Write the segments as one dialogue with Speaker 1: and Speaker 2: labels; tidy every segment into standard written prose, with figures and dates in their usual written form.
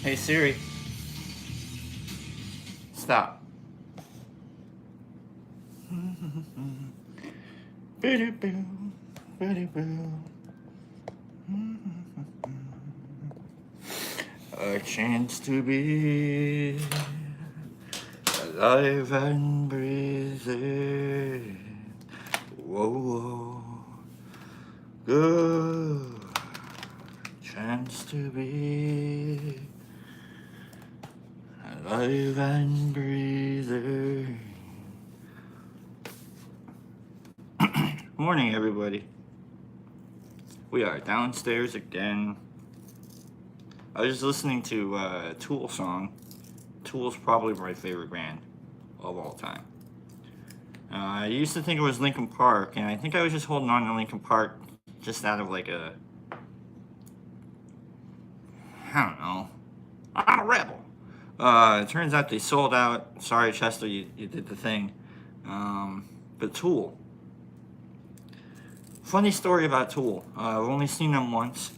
Speaker 1: Hey Siri, stop. A chance to be alive and breathing. Whoa, whoa. Good chance to be alive and breathing. Morning, everybody. We are downstairs again. I was just listening to a Tool song. Tool's probably my favorite band of all time. I used to think it was Linkin Park, and I think I was just holding on to Linkin Park just out of like I don't know, I'm a rebel. It turns out they sold out. Sorry, Chester, you did the thing. But Tool. Funny story about Tool. I've only seen them once.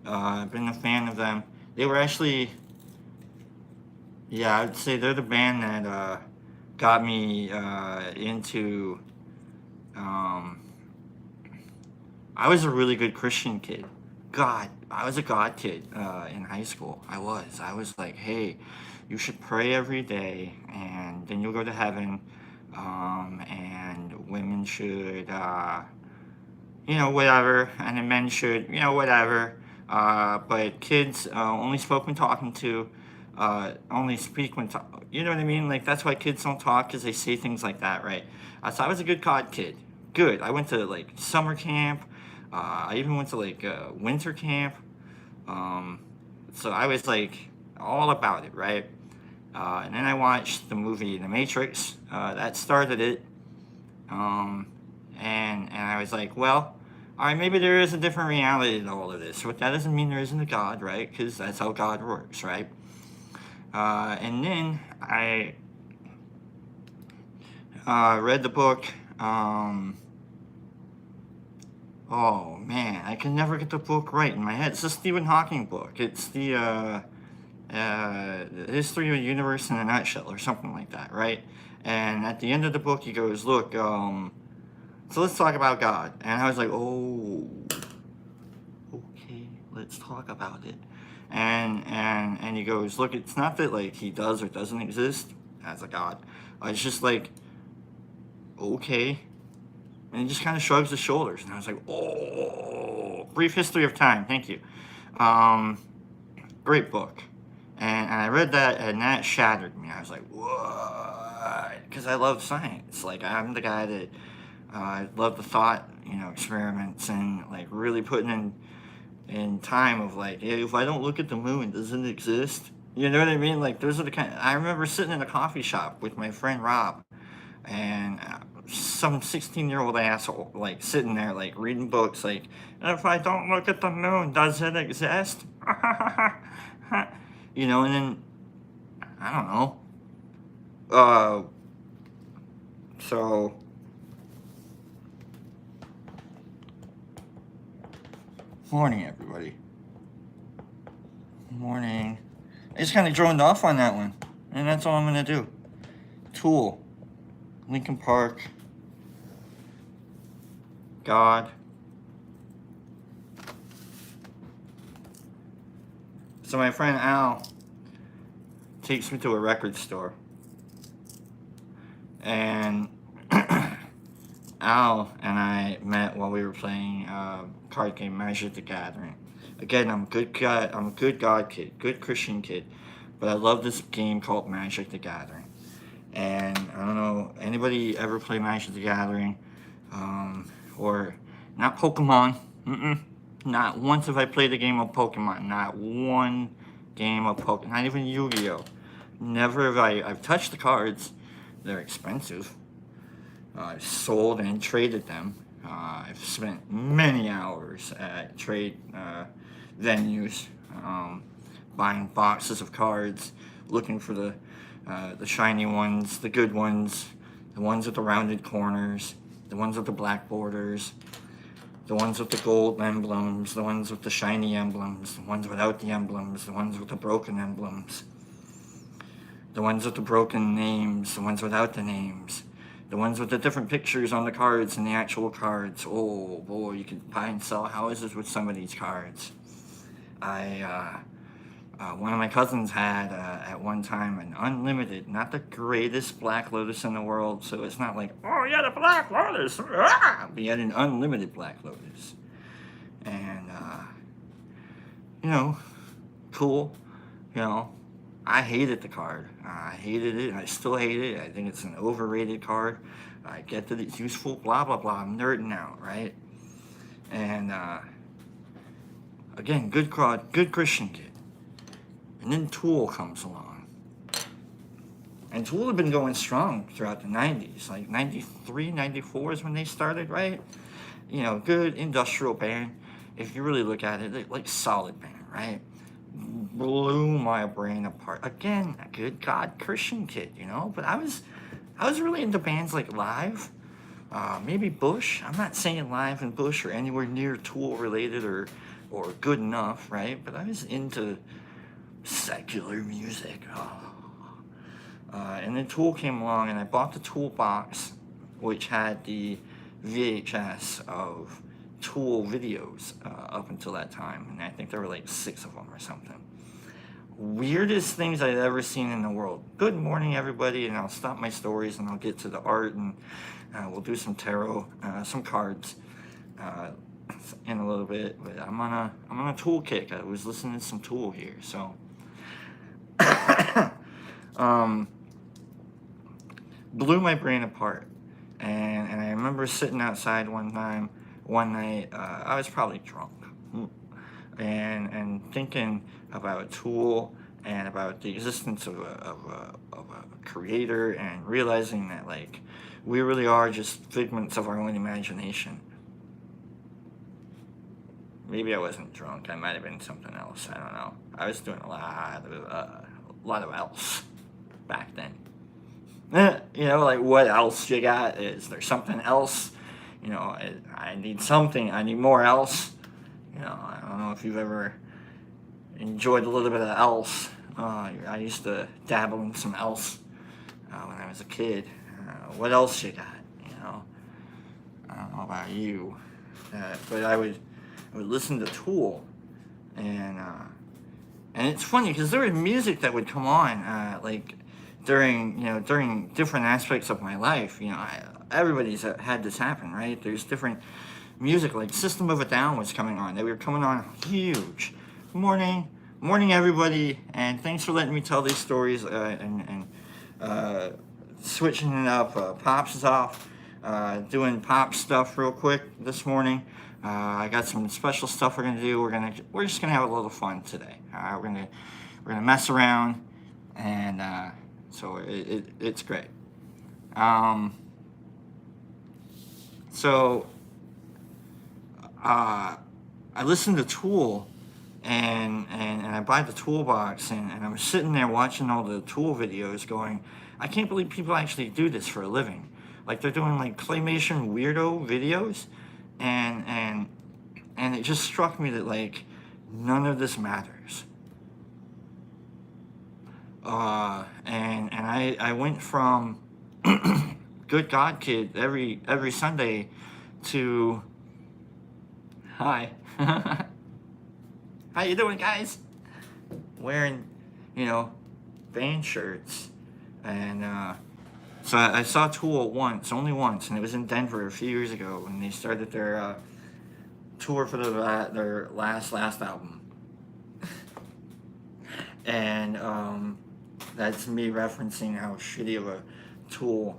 Speaker 1: I've been a fan of them. They were actually, yeah, I'd say they're the band that got me into. Um, I was a really good Christian kid. I was a God kid in high school. I was like, hey, you should pray every day, and then you'll go to heaven. And women should, whatever, and then men should, whatever. But kids only spoke when talking to, only speak when, you know what I mean? Like, that's why kids don't talk, because they say things like that, right? So I was a good God kid. Good. I went to, like, summer camp. I even went to, like, winter camp. Um, so I was, like, all about it, right? And then I watched the movie The Matrix. That started it. Um, and I was like, well, all right, maybe there is a different reality to all of this. But that doesn't mean there isn't a God, right? Because that's how God works, right? And then I read the book. Oh man, I can never get the book right in my head. It's a Stephen Hawking book. It's the history of the universe in a nutshell, or something like that, right? And at the end of the book, he goes, look, so let's talk about God. And I was like, oh, okay, let's talk about it. And he goes, look, it's not that like he does or doesn't exist as a God. It's just like, okay. And he just kind of shrugs his shoulders. And I was like, oh, Brief History of Time. Thank you. Great book. And I read that, and that shattered me. I was like, what? Because I love science. Like, I'm the guy that love the thought, experiments, and like really putting in time of like, hey, if I don't look at the moon, does it exist? You know what I mean? Like, those are the kind. I remember sitting in a coffee shop with my friend Rob, and some 16-year-old asshole like sitting there like reading books like, if I don't look at the moon, does it exist? And then I don't know. So morning, everybody. Morning. I just kind of droned off on that one, and that's all I'm gonna do. Tool, Linkin Park, God. So my friend Al takes me to a record store, and Al and I met while we were playing card game Magic the Gathering. Again, I'm a good God kid, good Christian kid, but I love this game called Magic the Gathering. And I don't know, anybody ever play Magic the Gathering? Or not Pokemon? Not once have I played a game of Pokemon. Not one game of Pokemon. Not even Yu-Gi-Oh. Never have I've touched the cards. They're expensive. I've sold and traded them. I've spent many hours at trade venues, buying boxes of cards, looking for the shiny ones, the good ones, the ones with the rounded corners, the ones with the black borders. The ones with the gold emblems, the ones with the shiny emblems, the ones without the emblems, the ones with the broken emblems, the ones with the broken names, the ones without the names, the ones with the different pictures on the cards and the actual cards. Oh boy, you can buy and sell houses with some of these cards. One of my cousins had at one time an unlimited, not the greatest Black Lotus in the world, so it's not like, oh yeah, the Black Lotus, but he had an unlimited Black Lotus. And, cool, I hated the card. I hated it, I still hate it. I think it's an overrated card. I get that it's useful, blah, blah, blah. I'm nerding out, right? And, again, good card, good Christian kid. And then Tool comes along. And Tool had been going strong throughout the 90s. Like 93, 94 is when they started, right? Good industrial band. If you really look at it, like solid band, right? Blew my brain apart. Again, a good God Christian kid, But I was really into bands like Live. Maybe Bush. I'm not saying Live and Bush are anywhere near Tool related or good enough, right? But I was into secular music. And then Tool came along, and I bought the Tool box, which had the VHS of Tool videos up until that time, and I think there were like 6 of them or something. Weirdest things I'd ever seen in the world. Good morning, everybody, and I'll stop my stories and I'll get to the art, and we'll do some tarot, some cards in a little bit. But I'm on a Tool kick. I was listening to some Tool here, so. Blew my brain apart, and I remember sitting outside one night, I was probably drunk, and thinking about Tool and about the existence of a creator, and realizing that like we really are just figments of our own imagination. Maybe I wasn't drunk. I might have been something else. I don't know. I was doing a lot of else back then. Like what else you got? Is there something else? I need something. I need more else. I don't know if you've ever enjoyed a little bit of else. I used to dabble in some else when I was a kid. What else you got? I don't know about you, but I would listen to Tool, and it's funny because there was music that would come on like during different aspects of my life. Everybody's had this happen, right? There's different music, like System of a Down was coming on. They were coming on huge. Morning, everybody, and thanks for letting me tell these stories and switching it up. Pops is off, doing pop stuff real quick this morning. I got some special stuff we're gonna do. We're just gonna have a little fun today. We're gonna mess around, and so it's great. So I listened to Tool, and I buy the Tool box, and I was sitting there watching all the Tool videos, going, I can't believe people actually do this for a living. Like they're doing like claymation weirdo videos. And it just struck me that like none of this matters. And I went from good God kid every Sunday to hi. How you doing, guys? Wearing band shirts, and so I saw Tool only once, and it was in Denver a few years ago when they started their tour for their last album. And that's me referencing how shitty of a Tool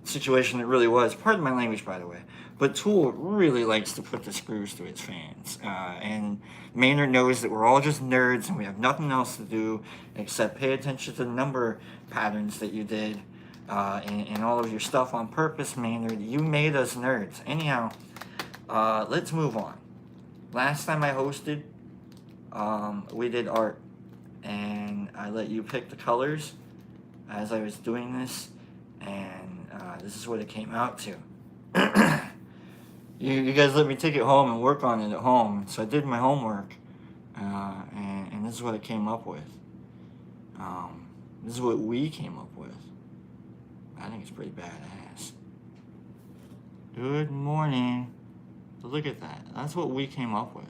Speaker 1: situation it really was. Pardon my language, by the way. But Tool really likes to put the screws to its fans. And Maynard knows that we're all just nerds and we have nothing else to do except pay attention to the number patterns that you did in all of your stuff on purpose, Maynard. You made us nerds. Anyhow, let's move on. Last time I hosted, we did art. And I let you pick the colors as I was doing this. And this is what it came out to. You guys let me take it home and work on it at home. So I did my homework, and this is what I came up with. This is what we came up with. I think it's pretty badass. Good morning. Look at that. That's what we came up with.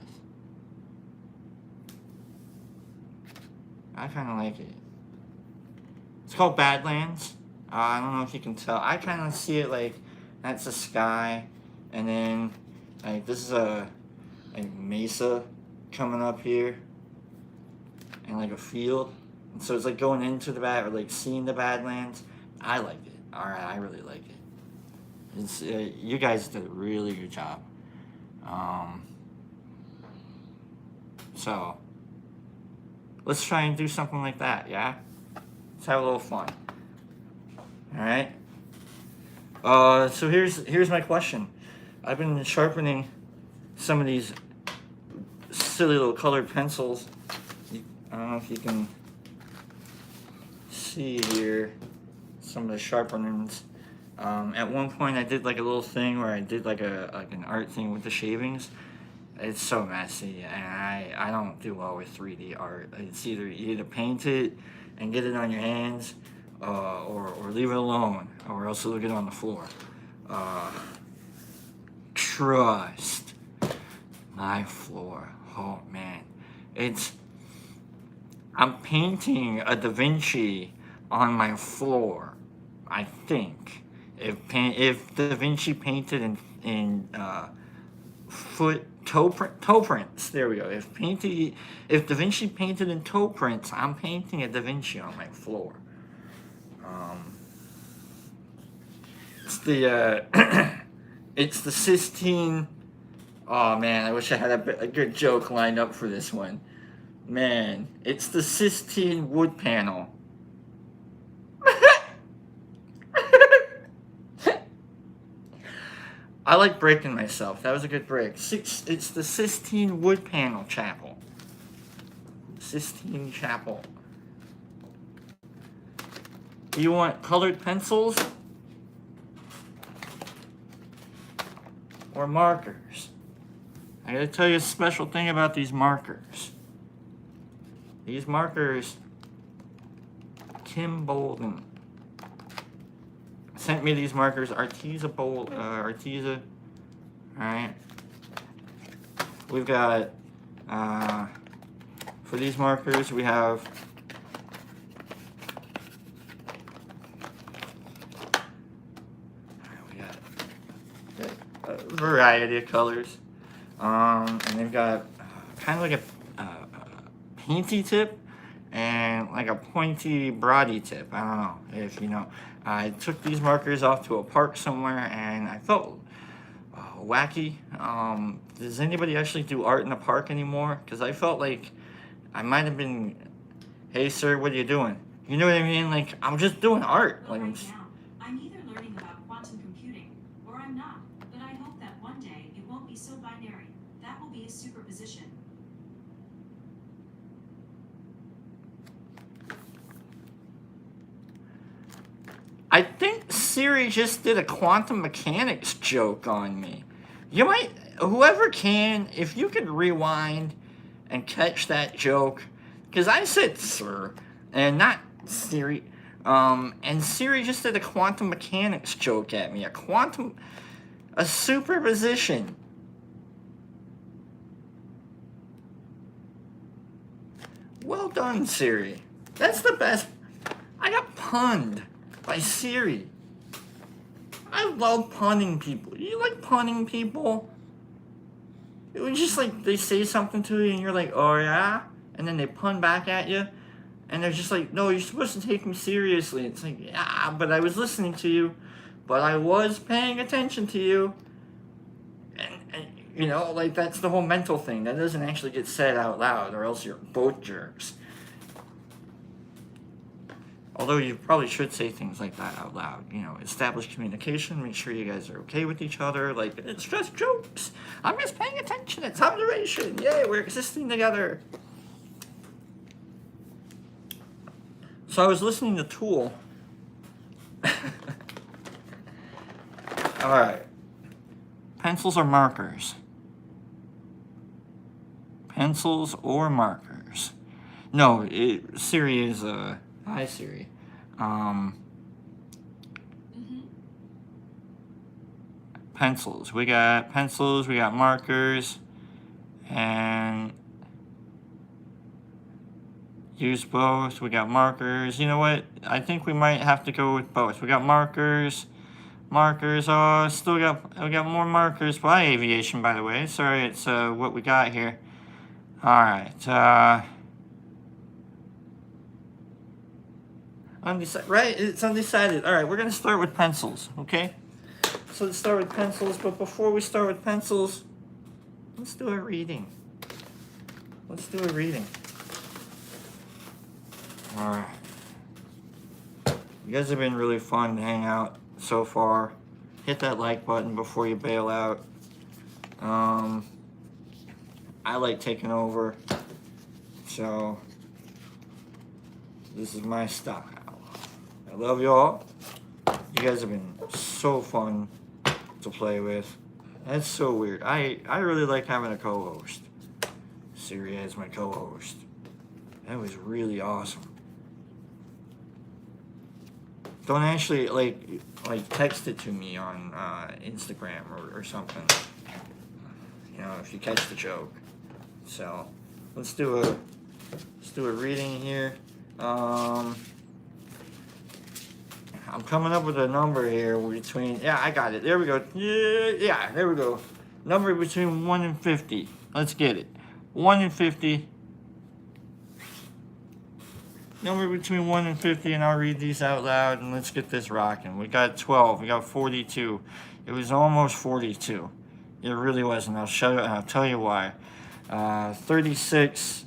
Speaker 1: I kind of like it. It's called Badlands. I don't know if you can tell. I kind of see it like that's the sky, and then like this is a mesa coming up here, and like a field. And so it's like going into the bad or like seeing the Badlands. I like it. All right, I really like it. It's you guys did a really good job. So let's try and do something like that. Yeah, let's have a little fun. All right. So here's my question. I've been sharpening some of these silly little colored pencils. I don't know if you can see here some of the sharpenings. At one point, I did like a little thing where I did like an art thing with the shavings. It's so messy, and I don't do well with 3D art. It's either you either paint it and get it on your hands, or leave it alone, or else it'll get on the floor. Trust my floor. Oh man, I'm painting a Da Vinci on my floor. I think if Da Vinci painted in toe prints. There we go. If Da Vinci painted in toe prints, I'm painting a Da Vinci on my floor. It's the it's the Sistine. Oh man, I wish I had a good joke lined up for this one. Man, it's the Sistine wood panel. I like breaking myself. That was a good break. It's the Sistine wood panel chapel. Sistine Chapel. Do you want colored pencils or markers? I gotta tell you a special thing about these markers. These markers, Kim Bolden sent me these markers, Arteza. Alright. We've got, for these markers, we have a variety of colors. And they've got kind of like a painty tip and like a pointy, broady tip. I don't know if you know. I took these markers off to a park somewhere, and I felt wacky. Does anybody actually do art in the park anymore? Because I felt like I might have been, hey sir, what are you doing? You know what I mean? Like, I'm just doing art.
Speaker 2: Well, right now, I'm either learning about quantum computing, or I'm not. But I hope that one day it won't be so binary. That will be a superposition.
Speaker 1: I think Siri just did a quantum mechanics joke on me. You might, whoever can, if you could rewind and catch that joke, because I said sir, and not Siri, and Siri just did a quantum mechanics joke at me, a superposition. Well done, Siri. That's the best. I got punned by Siri. I love punning people. You like punning people? It was just like they say something to you and you're like, oh yeah? And then they pun back at you. And they're just like, no, you're supposed to take me seriously. It's like, yeah, but I was listening to you. But I was paying attention to you. And you know, like that's the whole mental thing. That doesn't actually get said out loud or else you're both jerks. Although you probably should say things like that out loud. You know, establish communication, make sure you guys are okay with each other. Like, it's just jokes. I'm just paying attention. It's observation. Yay, we're existing together. So I was listening to Tool. Alright. Pencils or markers? Pencils or markers? No, Siri is hi Siri. Pencils. We got pencils, we got markers, and use both. We got markers. You know what? I think we might have to go with both. We got markers. Markers. Oh, we got more markers by aviation, by the way. Sorry, it's what we got here. All right. Right? It's undecided. All right, we're gonna start with pencils. Okay. So let's start with pencils. But before we start with pencils, let's do a reading. Let's do a reading. All right. You guys have been really fun to hang out so far. Hit that like button before you bail out. I like taking over, so this is my style. I love y'all. You guys have been so fun to play with. That's so weird. I really like having a co-host. Siri as my co-host. That was really awesome. Don't actually like text it to me on Instagram or something. You know, if you catch the joke. So let's do a reading here. I'm coming up with a number here between, yeah, I got it. There we go. Yeah, there we go. Number between 1 and 50. Let's get it. 1 and 50. Number between 1 and 50, and I'll read these out loud, and let's get this rocking. We got 12. We got 42. It was almost 42. It really wasn't. I'll tell you why. 36,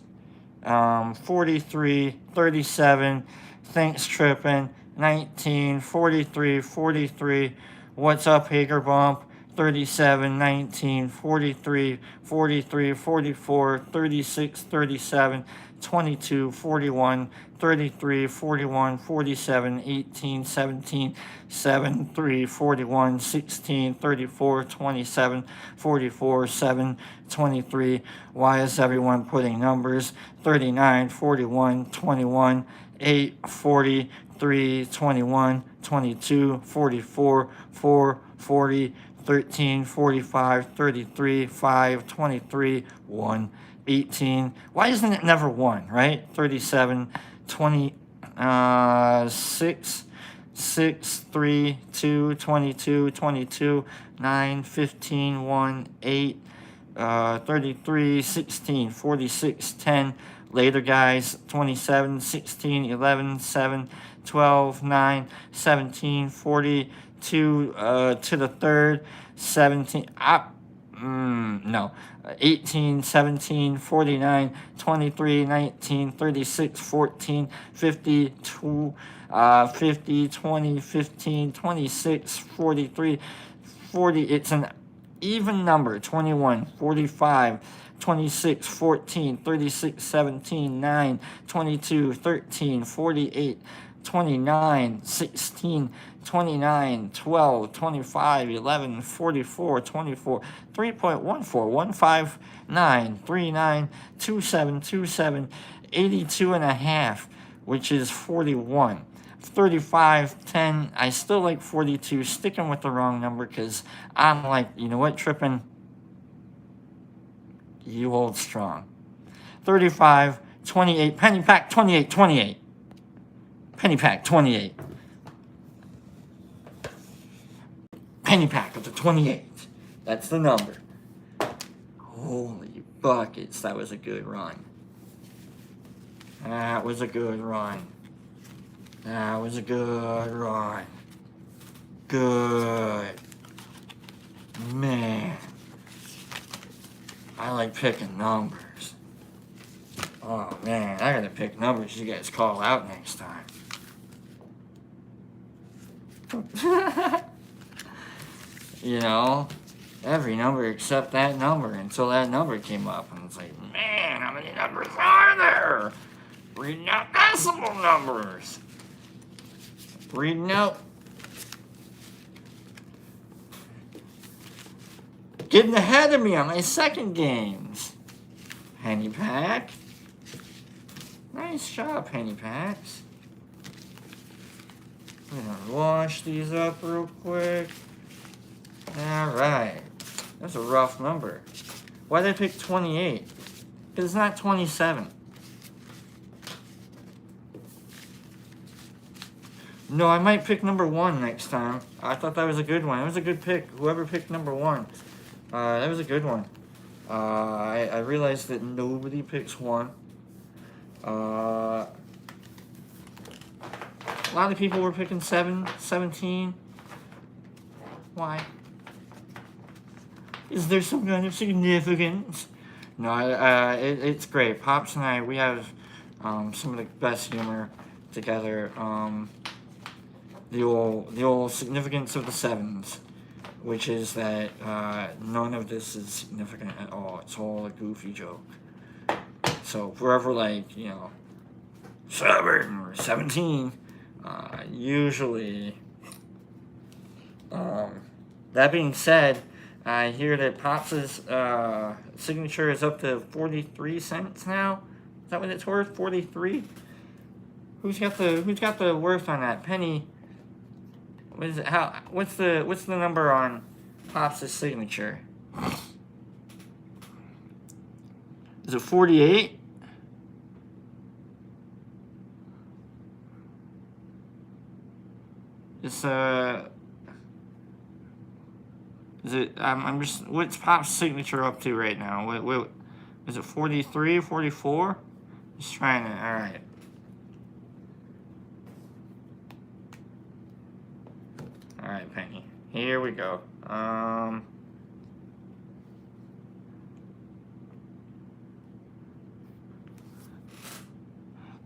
Speaker 1: 43, 37. Thanks, tripping. 19, 43, 43. What's up, Hager Bump? 37, 19, 43, 43, 44, 36, 37, 22, 41, 33, 41, 47, 18, 17, 7, 3, 41, 16, 34, 27, 44, 7, 23. Why is everyone putting numbers? 39, 41, 21, 8, 40, 3, 21, 22, 44, 4, 40, 13, 45, 33, 5, 23, 1, 18. Why isn't it never 1, right? 37, 26, 6, 3, 2, 22, 22, 9, 15, 1, 8, 33, 16, 46, 10. Later, guys. 27, 16, 11, 7, 12, 9, 17, 42, to the third, 17, no, 18, 17, 49, 23, 19, 36, 14, 52, 50, 20, 15, 26, 43, 40, it's an even number, 21, 45, 26, 14, 36, 17, 9, 22, 13, 48, 29, 16, 29, 12, 25, 11, 44, 24, 3.14, 159, 39, 27, 27, 82 and a half, which is 41. 35, 10, I still like 42, sticking with the wrong number because I'm like, you know what, tripping? You hold strong. 35, 28, penny pack, 28, 28. Penny pack, 28. Penny pack of the 28. That's the number. Holy buckets, that was a good run. That was a good run. That was a good run. Good. Man. I like picking numbers. Oh man, I gotta pick numbers you guys call out next time. You know, every number except that number until that number came up. And it's like, man, how many numbers are there? Reading out decimal numbers. Reading out getting ahead of me on my second games. Penny pack. Nice job, penny packs. I'm gonna wash these up real quick. Alright. That's a rough number. Why did I pick 28? Because it's not 27. No, I might pick number 1 next time. I thought that was a good one. It was a good pick. Whoever picked number 1. That was a good one. I realized that nobody picks 1. A lot of people were picking 17. Why? Is there some kind of significance? No, it's great. Pops and I, we have some of the best humor together. The old significance of the 7s, which is that none of this is significant at all. It's all a goofy joke. So if we're ever like, 7 or 17, usually, that being said, I hear that Pops' signature is up to 43 cents now. Is that what it's worth? 43? Who's got the worth on that? Penny. What is it? What's the number on Pops' signature? Is it 48? It's is it? I'm just. What's Pop's signature up to right now? What is it? 43, 44? Just trying to. All right. All right, Penny. Here we go.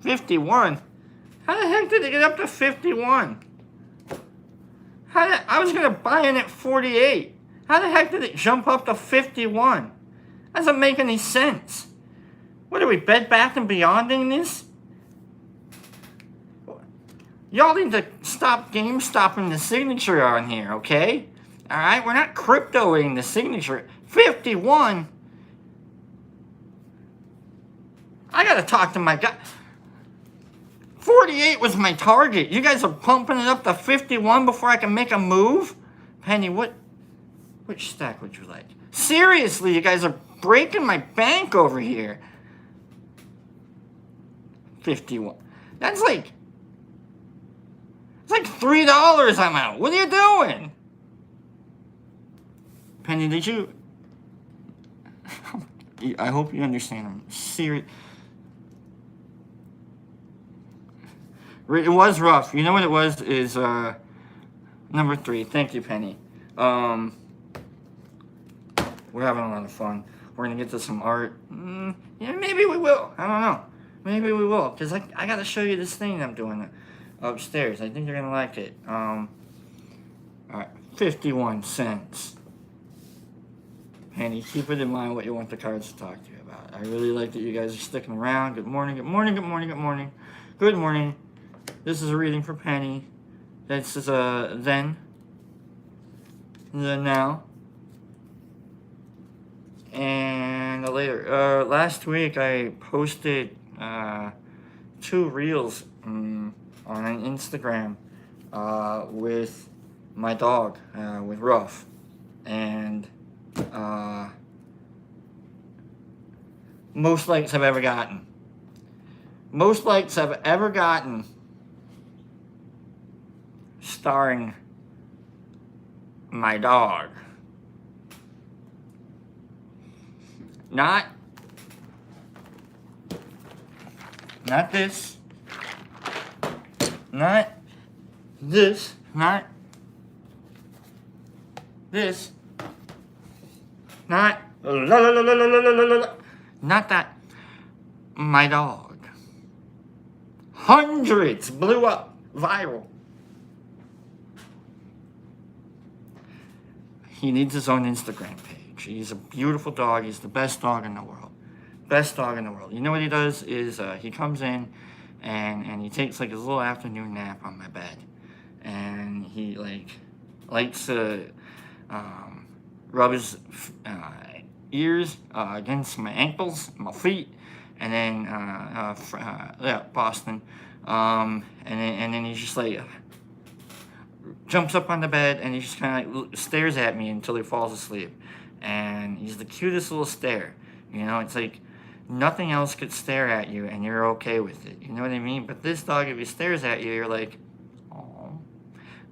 Speaker 1: 51. How the heck did it get up to 51? I was gonna buy it at 48. How the heck did it jump up to 51? That doesn't make any sense. What are we, Bed Bath and Beyonding this? Y'all need to stop GameStopping the signature on here, okay? Alright, we're not cryptoing the signature. 51? I gotta talk to my guy. 48 was my target. You guys are pumping it up to 51 before I can make a move? Penny, which stack would you like? Seriously, you guys are breaking my bank over here. 51. That's like... It's like $3 I'm out. What are you doing? Penny, did you... I hope you understand. I'm serious. It was rough. You know what it was? Is number 3. Thank you, Penny. We're having a lot of fun. We're gonna get to some art. Yeah, maybe we will. I don't know. Maybe we will. Because I gotta show you this thing I'm doing upstairs. I think you're gonna like it. Alright, 51 cents. Penny, keep it in mind what you want the cards to talk to you about. I really like that you guys are sticking around. Good morning, good morning, good morning, good morning. Good morning. This is a reading for Penny. This is a then, the now, and a later. Last week I posted 2 reels on Instagram with my dog, with Ruff, and most likes I've ever gotten. Most likes I've ever gotten starring my dog. Not this. Not this. Not this. Not not that. My dog. Hundreds blew up viral. He needs his own Instagram page. He's a beautiful dog. He's the best dog in the world. Best dog in the world. You know what he does is he comes in and he takes like his little afternoon nap on my bed. And he likes to rub his ears against my ankles, my feet, and then yeah, Boston. And then he just like jumps up on the bed and he just kind of like stares at me until he falls asleep. And he's the cutest little stare. You know, it's like nothing else could stare at you and you're okay with it. You know what I mean? But this dog, if he stares at you, you're like, oh.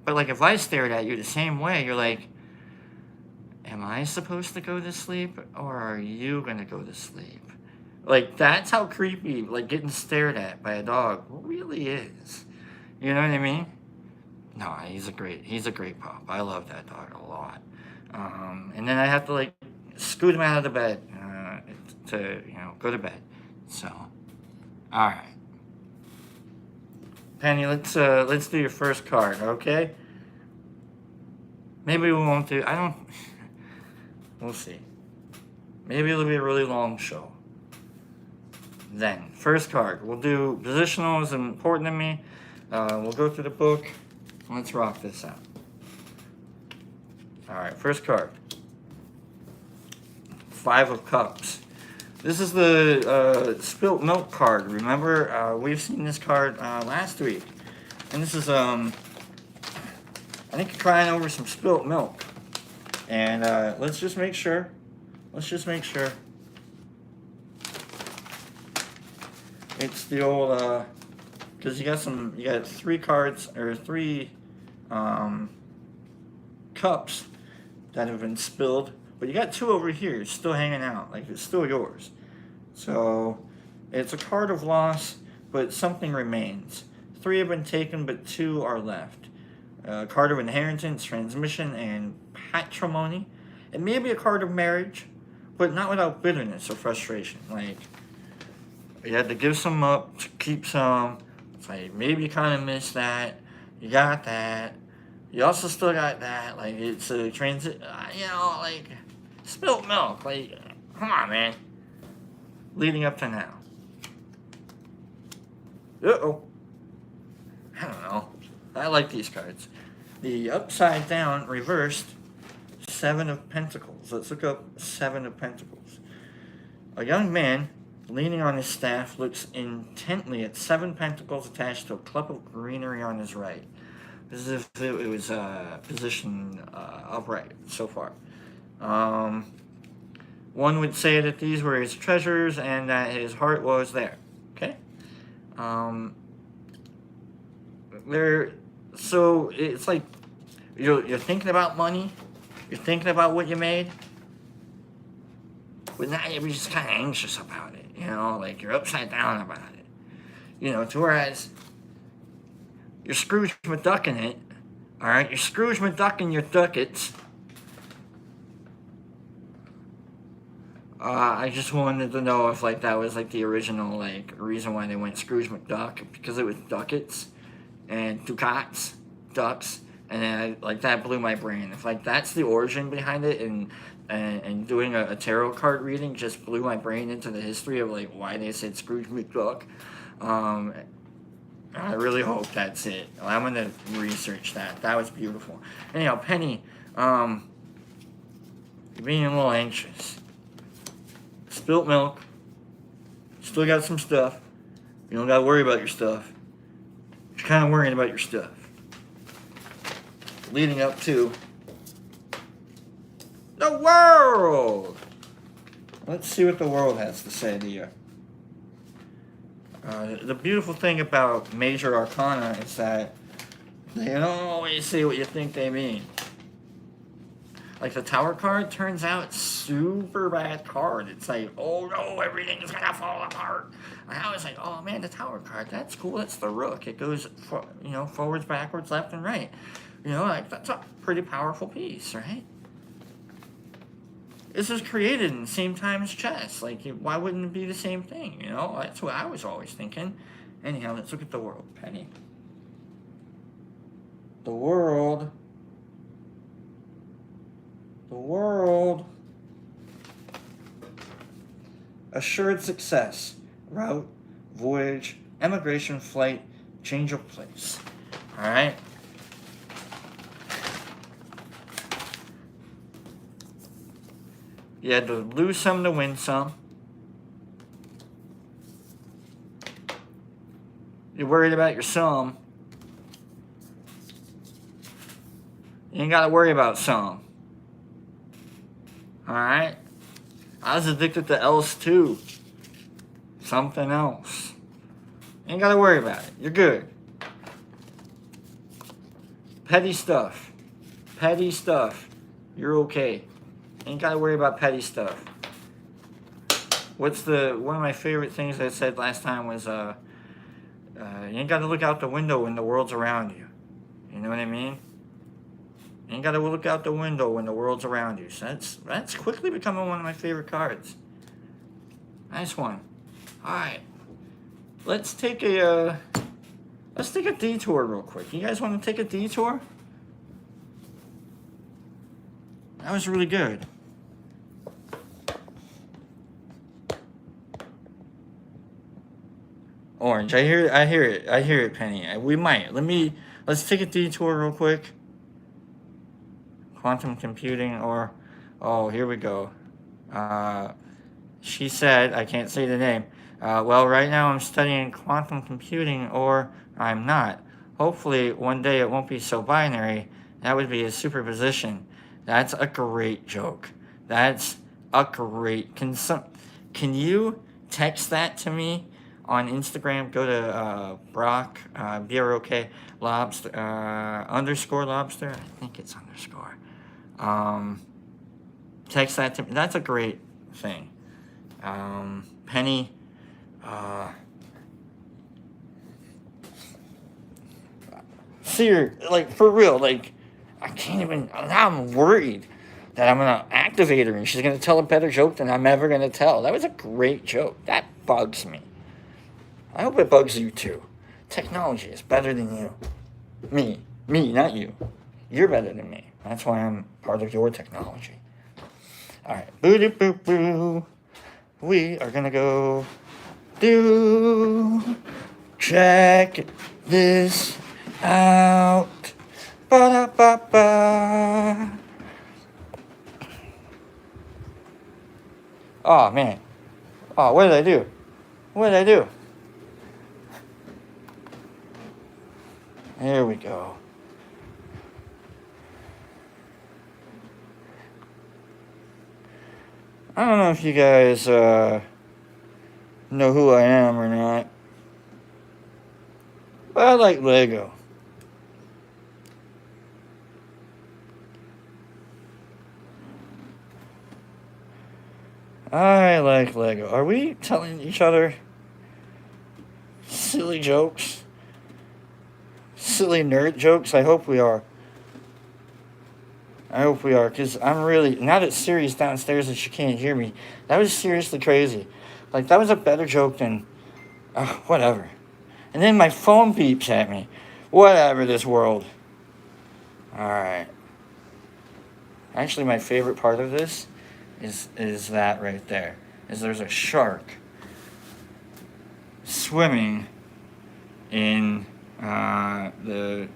Speaker 1: But like if I stared at you the same way, you're like, am I supposed to go to sleep or are you gonna go to sleep? Like that's how creepy like getting stared at by a dog really is. You know what I mean? No, he's a great pup. I love that dog a lot. And then I have to like scoot him out of the bed to go to bed. So, all right, Penny, let's do your first card, okay? Maybe we won't do. I don't. We'll see. Maybe it'll be a really long show. Then, first card. We'll do positional is important to me. We'll go through the book. Let's rock this out. All right, first card. 5 of Cups. This is the spilt milk card. Remember, we've seen this card last week. And this is, I think you're crying over some spilt milk. And let's just make sure. It's the old, because you got 3 cards, or 3 cups that have been spilled. But you got 2 over here still hanging out, like it's still yours. So it's a card of loss, but something remains. 3 have been taken, but 2 are left. A card of inheritance, transmission, and patrimony. It may be a card of marriage, but not without bitterness or frustration. Like, you had to give some up to keep some. It's like, maybe you kind of missed that. You got that. You also still got that. Like, it's a transit, like, spilt milk. Like, come on, man. Leading up to now. Uh-oh. I don't know. I like these cards. The upside down, reversed, 7 of Pentacles. Let's look up 7 of Pentacles. A young man, leaning on his staff, looks intently at 7 pentacles attached to a clump of greenery on his right. As if it was positioned upright so far. One would say that these were his treasures and that his heart was there. Okay? So it's like you're thinking about money, you're thinking about what you made, but now you're just kind of anxious about it, like you're upside down about it. To whereas you're Scrooge McDucking it, alright? You're Scrooge McDucking your ducats. I just wanted to know if that was the original reason why they went Scrooge McDuck, because it was ducats and ducats, ducks, and then that blew my brain. If that's the origin behind it, and doing a tarot card reading just blew my brain into the history of why they said Scrooge McDuck. I really hope that's it. I'm gonna research that. That was beautiful. Anyhow, Penny, you're being a little anxious. Spilt milk. Still got some stuff. You don't gotta worry about your stuff. You're kind of worrying about your stuff. Leading up to the world. Let's see what the world has to say to you. The beautiful thing about major arcana is that they don't always say what you think they mean. The Tower card turns out super bad card. It's oh no, everything is gonna fall apart. And I was like, oh man, the Tower card, that's cool. That's the Rook. It goes, forwards, backwards, left, and right. That's a pretty powerful piece, right? This was created in the same time as chess. Why wouldn't it be the same thing? That's what I was always thinking. Anyhow, let's look at the world, Penny. The world. Assured success. Route, voyage, emigration, flight, change of place. Alright? You had to lose some to win some. You're worried about your some. You ain't got to worry about some. Alright? I was addicted to else too. Something else. You ain't got to worry about it. You're good. Petty stuff. Petty stuff. You're okay. You ain't got to worry about petty stuff. One of my favorite things I said last time was, you ain't got to look out the window when the world's around you. You know what I mean? You ain't got to look out the window when the world's around you. So that's quickly becoming one of my favorite cards. Nice one. All right. Let's take a detour real quick. You guys want to take a detour? That was really good. Orange. I hear it, Penny. We might. Let's take a detour real quick. Quantum computing or, oh, here we go. She said, I can't say the name. Well, right now I'm studying quantum computing or I'm not. Hopefully one day it won't be so binary. That would be a superposition. That's a great joke. That's a great... Can you text that to me on Instagram? Go to Brock, B-R-O-K, lobster, underscore lobster. I think it's underscore. Text that to me. That's a great thing. Penny, Siri, like, for real, like, I can't even, now I'm worried that I'm gonna activate her and she's gonna tell a better joke than I'm ever gonna tell. That was a great joke. That bugs me. I hope it bugs you too. Technology is better than you. Me, not you. You're better than me. That's why I'm part of your technology. Alright, boo-doo-boo-boo. We are gonna go check this out. Ba-da-ba-ba. Oh, man. Oh, what did I do? There we go. I don't know if you guys know who I am or not, but I like Lego. I like Lego. Are we telling each other silly jokes? Silly nerd jokes? I hope we are. Because I'm really... Now that Siri's downstairs and she can't hear me, that was seriously crazy. Like, that was a better joke than... whatever. And then my phone beeps at me. Whatever, this world. Alright. Actually, my favorite part of this is that right there. Is there's a shark swimming in the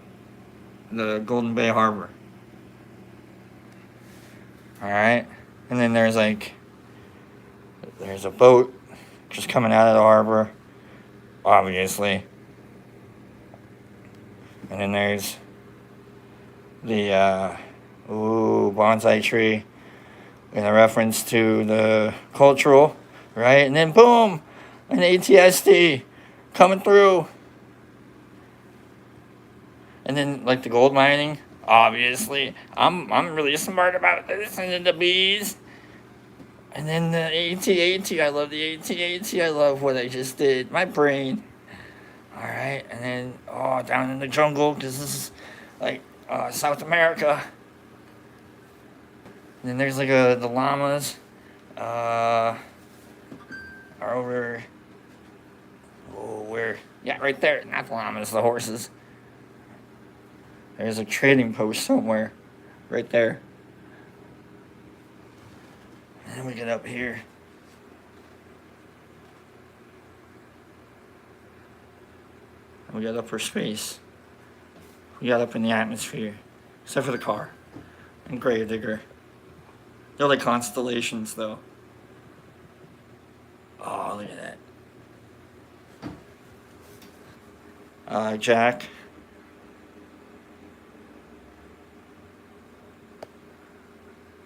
Speaker 1: Golden Bay Harbor. Alright? And then there's a boat just coming out of the harbor, obviously. And then there's the bonsai tree in a reference to the cultural, right? And then boom, an ATST coming through. And then like the gold mining, obviously. I'm really smart about this, and then the bees. And then the AT-AT, I love the AT-AT, I love what I just did. My brain. Alright, and then, down in the jungle, because this is, like, South America. And then there's, like, the llamas, are over, right there, not the llamas, the horses. There's a trading post somewhere, right there. And then we get up here. And we got up for space. We got up in the atmosphere. Except for the car. And Gravedigger. They're like constellations, though. Oh, look at that. Jack.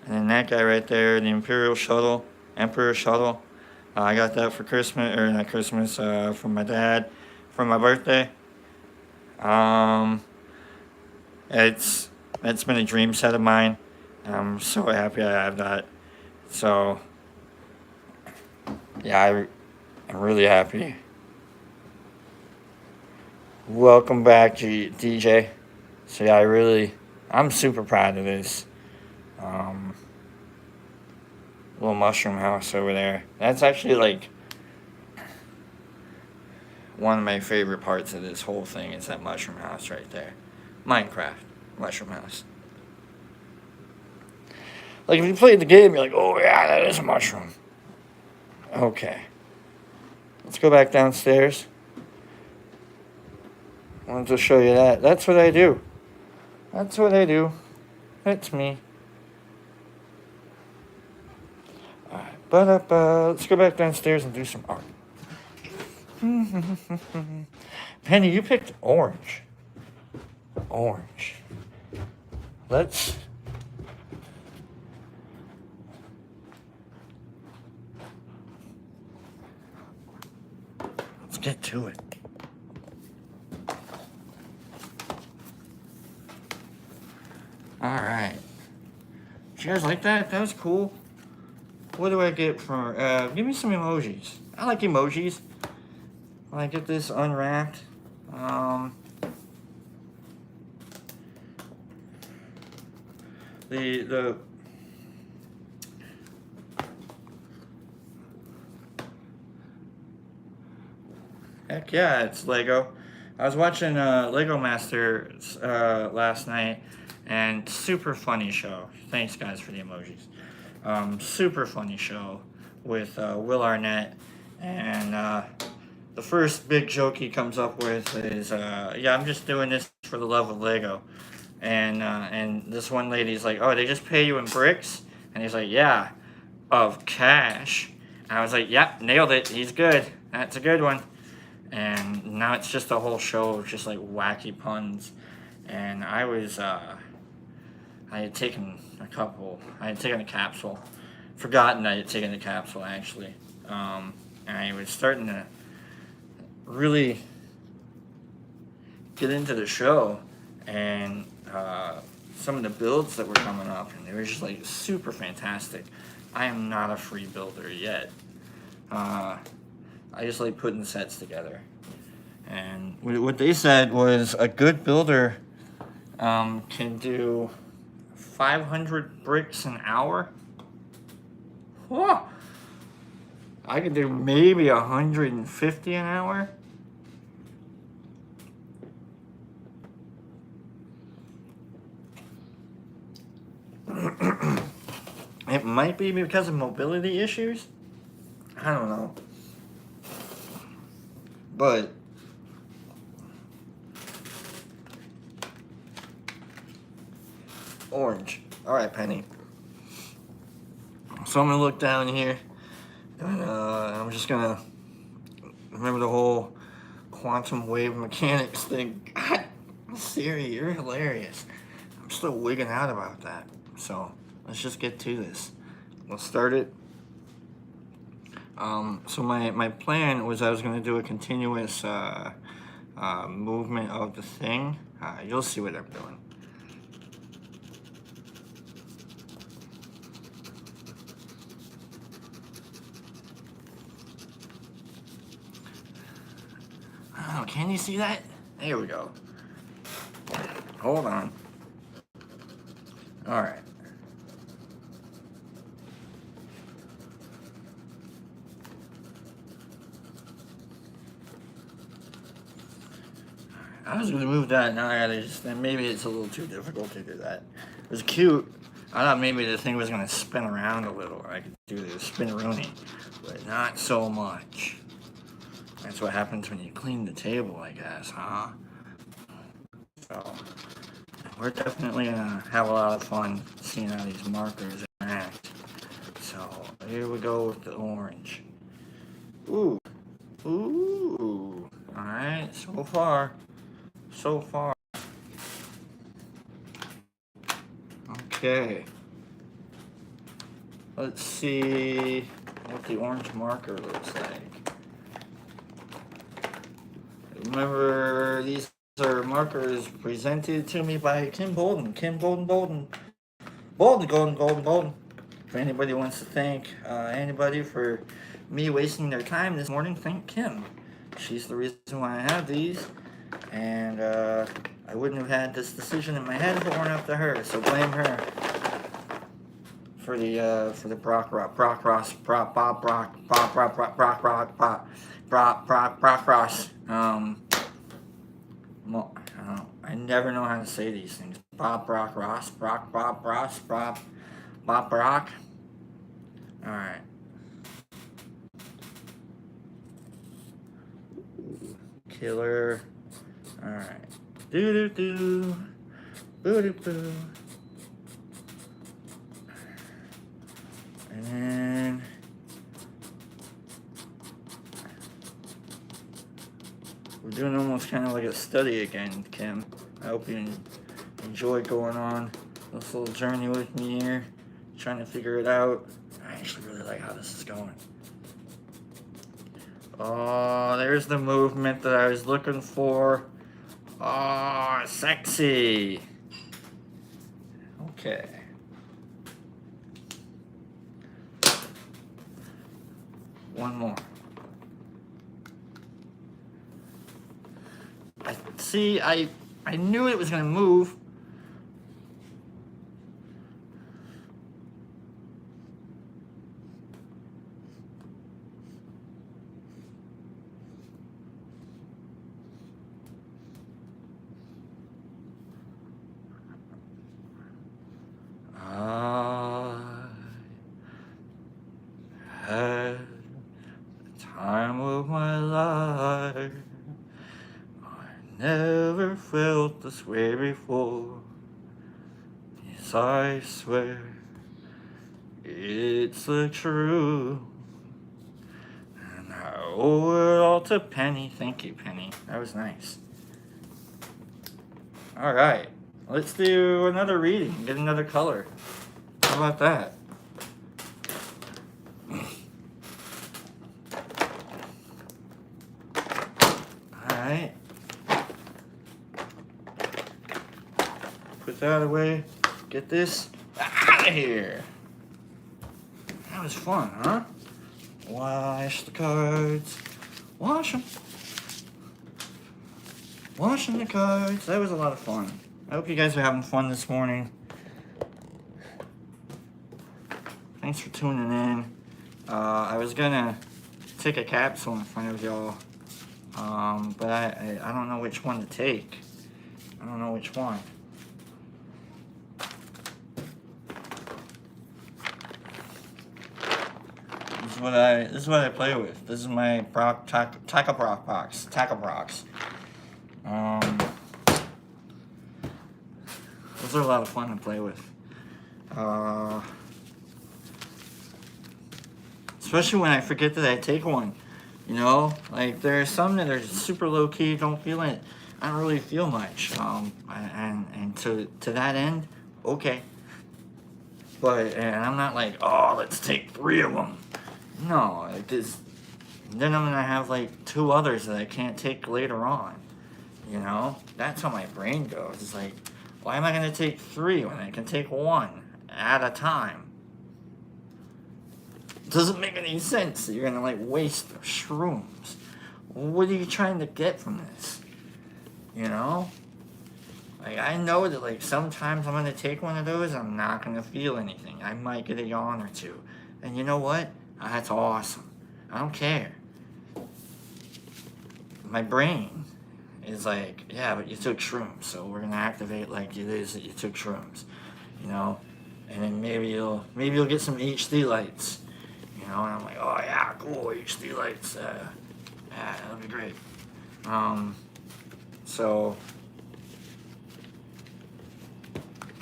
Speaker 1: And then that guy right there, the Imperial Shuttle, Emperor Shuttle. I got that for Christmas, or not Christmas, from my dad, for my birthday. Um, it's been a dream set of mine. I'm so happy I have that. So, yeah, I'm really happy. Welcome back, DJ. So yeah, I'm super proud of this. Um, Little mushroom house over there. That's actually like one of my favorite parts of this whole thing is that mushroom house right there. Minecraft mushroom house. Like if you played the game, you're like, oh yeah, that is a mushroom. Okay. Let's go back downstairs. I wanted to show you that. That's what I do. That's what I do. That's me. Alright, but let's go back downstairs and do some art. Penny, you picked orange. Orange. Let's get to it. Alright. Did you guys like that? That was cool. What do I get for give me some emojis. I like emojis. When I get this unwrapped. The heck yeah, it's Lego. I was watching Lego Masters last night, and super funny show. Thanks guys for the emojis. Super funny show with Will Arnett, and the first big joke he comes up with is, yeah, I'm just doing this for the love of Lego. And this one lady's like, oh, they just pay you in bricks? And he's like, yeah, of cash. And I was like, yep, nailed it. He's good. That's a good one. And now it's just a whole show of just like wacky puns. And I had taken a capsule. Forgotten I had taken a capsule, actually. And I was starting to really get into the show. And some of the builds that were coming up, and they were just like super fantastic. I am not a free builder yet. I just like putting sets together. And what they said was a good builder can do 500 bricks an hour. Whoa. I could do maybe 150 an hour. It might be because of mobility issues. I don't know. But orange. All right, Penny. So I'm gonna look down here, and I'm just gonna remember the whole quantum wave mechanics thing. God, Siri, you're hilarious. I'm still wigging out about that. So let's just get to this. Let's start it. So my plan was I was going to do a continuous movement of the thing. You'll see what I'm doing. Oh, can you see that? There we go. Hold on. All right. I was gonna move that, now I gotta just, maybe it's a little too difficult to do that. It was cute. I thought maybe the thing was gonna spin around a little, or I could do the spin-a-rooney, but not so much. That's what happens when you clean the table, I guess, huh? So, we're definitely gonna have a lot of fun seeing how these markers interact. So here we go with the orange. Ooh. Ooh. Alright, so far. Okay. Let's see what the orange marker looks like. Remember, these are markers presented to me by Kim Bolden. Kim Bolden, Bolden. Bolden, Golden, Golden, Golden. If anybody wants to thank anybody for me wasting their time this morning, thank Kim. She's the reason why I have these. And I wouldn't have had this decision in my head if it weren't up to her. So blame her for the Brock Ross Ross. I never know how to say these things. Bob Brock Ross, Brock Bob Ross, Bob Brock. All right. Killer. All right. Do do do. Boo doo boo. And then we're doing almost kind of like a study again, Kim. I hope you enjoy going on this little journey with me here, trying to figure it out. I actually really like how this is going. Oh, there's the movement that I was looking for. Oh, sexy. Okay. One more. I knew it was gonna move. I had the time of my life. I never felt this way before. Yes, I swear it's the truth. And I owe it all to Penny. Thank you, Penny. That was nice. All right. Let's do another reading. Get another color. How about that? Alright. Put that away. Get this out of here. That was fun, huh? Wash the cards. Wash them. Washing the cards. That was a lot of fun. I hope you guys are having fun this morning. Thanks for tuning in. I was gonna take a capsule in front of y'all, but I don't know which one to take. I don't know which one. This is what I play with. This is my Brock Taco Brock box. Taco Brocks. Those are a lot of fun to play with. Especially when I forget that I take one. You know, like there are some that are super low key. Don't feel it. I don't really feel much. And to that end, okay. But and I'm not like, oh, let's take 3 of them. No, like this. Then I'm gonna have like 2 others that I can't take later on. You know, that's how my brain goes. It's like, why am I gonna take 3 when I can take 1 at a time? Doesn't make any sense that you're gonna like waste shrooms. What are you trying to get from this? You know? Like I know that like sometimes I'm gonna take one of those and I'm not gonna feel anything. I might get a yawn or 2. And you know what? That's awesome. I don't care. My brain is like, yeah, but you took shrooms, so we're gonna activate like it is that you took shrooms. You know? And then maybe you'll get some HD lights. You know, and I'm like, oh yeah, cool, HD lights. Yeah, that'll be great. So,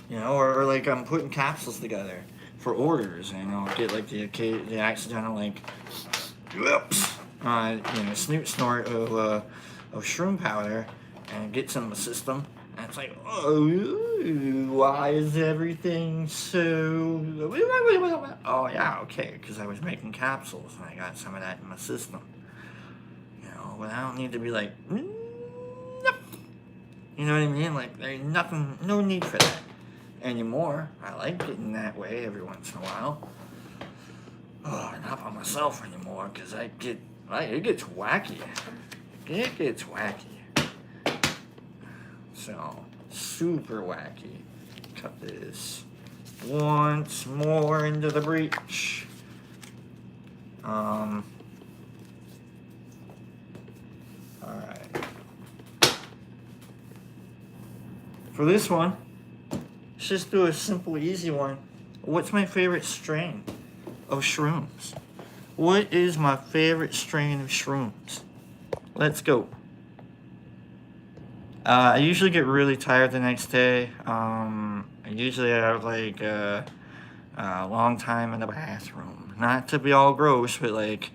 Speaker 1: you know, or like I'm putting capsules together for orders, and I'll get like the accidental like, whoops, snoot snort of shroom powder, and it gets in the system, and it's like, oh, why is everything so? Oh yeah, okay, because I was making capsules and I got some of that in my system. But I don't need to be like, nope. You know what I mean? Like, there's nothing, no need for that anymore. I like getting that way every once in a while. Oh, not by myself anymore, because it gets wacky. It gets wacky. So, super wacky. Cut this once more into the breech. Alright. For this one, let's just do a simple, easy one. What's my favorite strain of shrooms? What is my favorite strain of shrooms? Let's go. I usually get really tired the next day. I usually have like a long time in the bathroom. Not to be all gross, but like